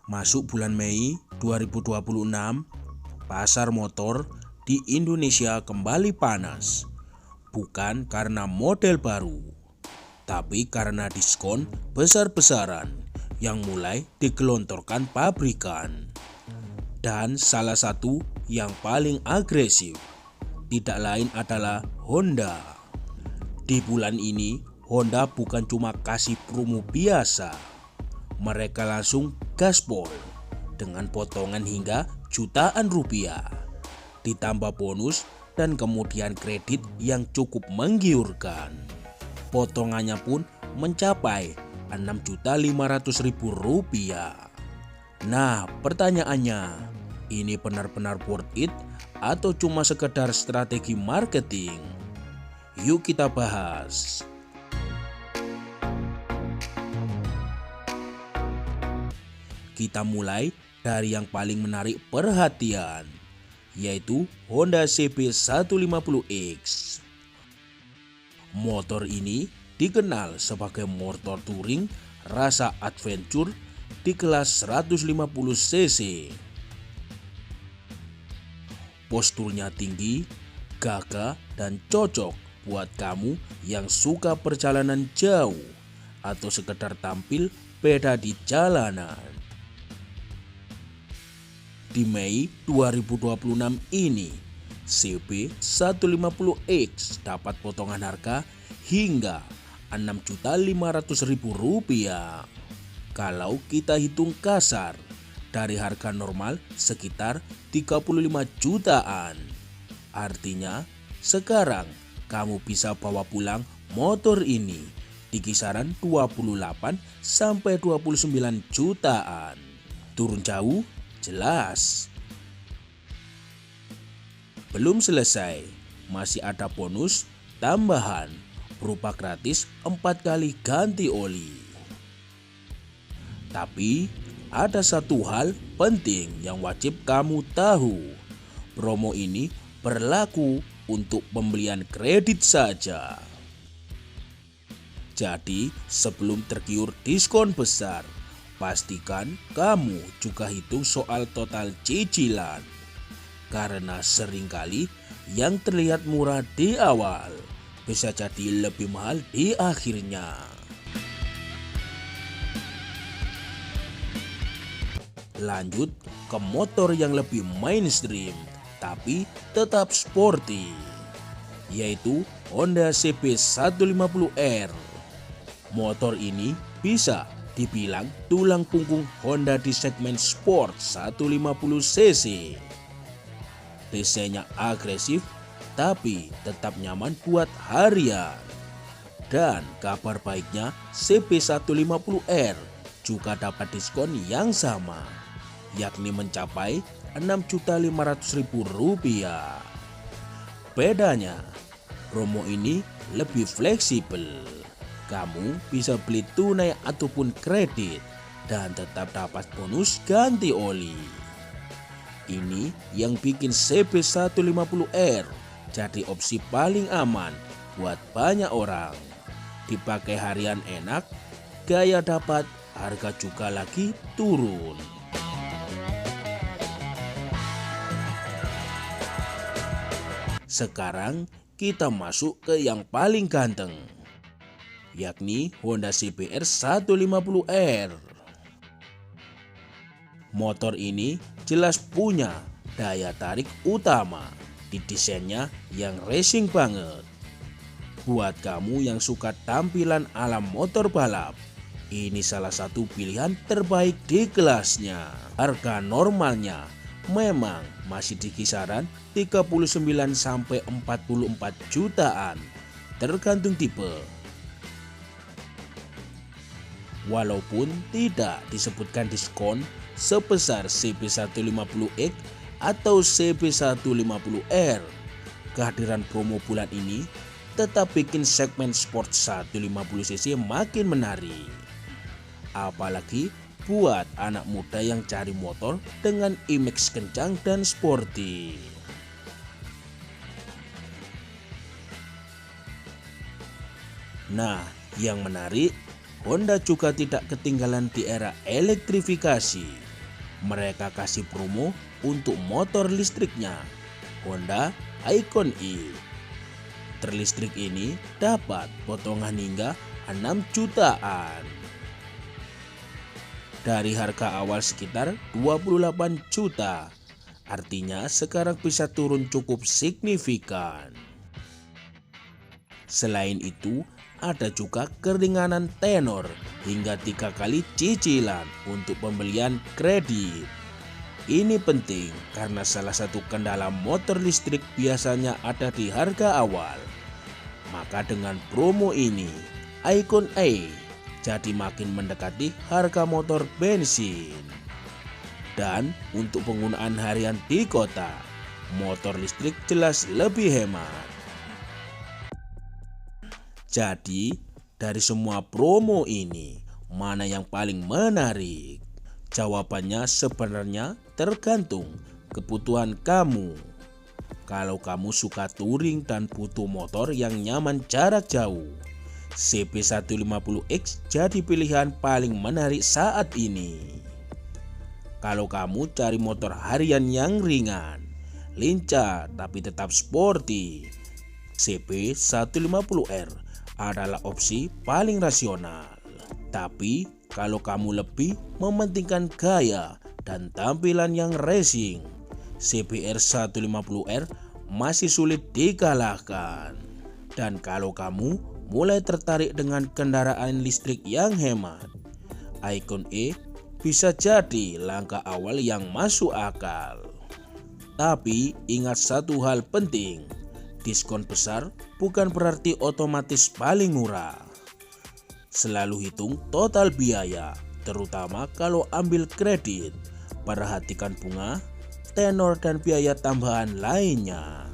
Masuk bulan Mei 2026, pasar motor di Indonesia kembali panas. Bukan karena model baru, tapi karena diskon besar-besaran yang mulai digelontorkan pabrikan. Dan salah satu yang paling agresif tidak lain adalah Honda. Di bulan ini, Honda bukan cuma kasih promo biasa, mereka langsung gaspol dengan potongan hingga jutaan rupiah, ditambah bonus dan kemudian kredit yang cukup menggiurkan. Potongannya pun mencapai Rp6.500.000. Nah, pertanyaannya, ini benar-benar worth it atau cuma sekedar strategi marketing? Yuk kita bahas. Kita mulai dari yang paling menarik perhatian, yaitu Honda CB150X. Motor ini dikenal sebagai motor touring rasa adventure di kelas 150cc. Posturnya tinggi, gagah, dan cocok buat kamu yang suka perjalanan jauh atau sekedar tampil beda di jalanan. Di Mei 2026 ini, CB150X dapat potongan harga hingga Rp6.500.000. Kalau kita hitung kasar, dari harga normal sekitar 35 jutaan. Artinya, sekarang kamu bisa bawa pulang motor ini di kisaran 28 sampai 29 jutaan. Turun jauh? Jelas. Belum selesai, masih ada bonus tambahan berupa gratis 4 kali ganti oli. Tapi ada satu hal penting yang wajib kamu tahu. Promo ini berlaku untuk pembelian kredit saja. Jadi sebelum tergiur diskon besar, pastikan kamu juga hitung soal total cicilan. Karena seringkali yang terlihat murah di awal bisa jadi lebih mahal di akhirnya. Lanjut ke motor yang lebih mainstream tapi tetap sporty, yaitu Honda CB150R. Motor ini bisa dibilang tulang punggung Honda di segmen sport 150cc. Desainnya agresif tapi tetap nyaman buat harian. Dan kabar baiknya, CB150R juga dapat diskon yang sama, yakni mencapai Rp6.500.000. Bedanya, promo ini lebih fleksibel. Kamu bisa beli tunai ataupun kredit dan tetap dapat bonus ganti oli. Ini yang bikin CB150R jadi opsi paling aman buat banyak orang. Dipakai harian enak, gaya dapat, harga juga lagi turun. Sekarang kita masuk ke yang paling ganteng, yakni Honda CBR 150R. Motor ini jelas punya daya tarik utama di desainnya yang racing banget. Buat kamu yang suka tampilan ala motor balap, ini salah satu pilihan terbaik di kelasnya. Harga normalnya memang masih di kisaran 39 sampai 44 jutaan tergantung tipe. Walaupun tidak disebutkan diskon sebesar CB150X atau CB150R, kehadiran promo bulan ini tetap bikin segmen sport 150cc makin menarik. Apalagi buat anak muda yang cari motor dengan image kencang dan sporty. Nah, yang menarik, Honda juga tidak ketinggalan di era elektrifikasi. Mereka kasih promo untuk motor listriknya, Honda Icon E. Terlistrik ini dapat potongan hingga 6 jutaan. Dari harga awal sekitar 28 juta, artinya sekarang bisa turun cukup signifikan. Selain itu, ada juga keringanan tenor hingga 3 kali cicilan untuk pembelian kredit. Ini penting karena salah satu kendala motor listrik biasanya ada di harga awal. Maka dengan promo ini, Icon E jadi makin mendekati harga motor bensin. Dan untuk penggunaan harian di kota, motor listrik jelas lebih hemat. Jadi, dari semua promo ini, mana yang paling menarik? Jawabannya sebenarnya tergantung kebutuhan kamu. Kalau kamu suka touring dan butuh motor yang nyaman jarak jauh, CB150X jadi pilihan paling menarik saat ini. Kalau kamu cari motor harian yang ringan, lincah tapi tetap sporty, CB150R adalah opsi paling rasional. Tapi kalau kamu lebih mementingkan gaya dan tampilan yang racing, CBR 150R masih sulit dikalahkan. Dan kalau kamu mulai tertarik dengan kendaraan listrik yang hemat, Icon E bisa jadi langkah awal yang masuk akal. Tapi ingat satu hal penting, diskon besar bukan berarti otomatis paling murah. Selalu hitung total biaya, terutama kalau ambil kredit. Perhatikan bunga, tenor dan biaya tambahan lainnya.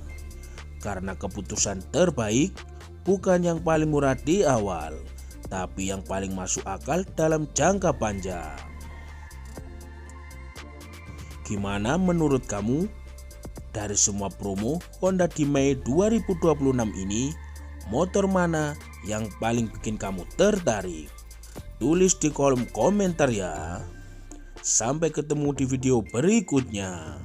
Karena keputusan terbaik bukan yang paling murah di awal, tapi yang paling masuk akal dalam jangka panjang. Gimana menurut kamu? Dari semua promo Honda di Mei 2026 ini, motor mana yang paling bikin kamu tertarik? Tulis di kolom komentar ya. Sampai ketemu di video berikutnya.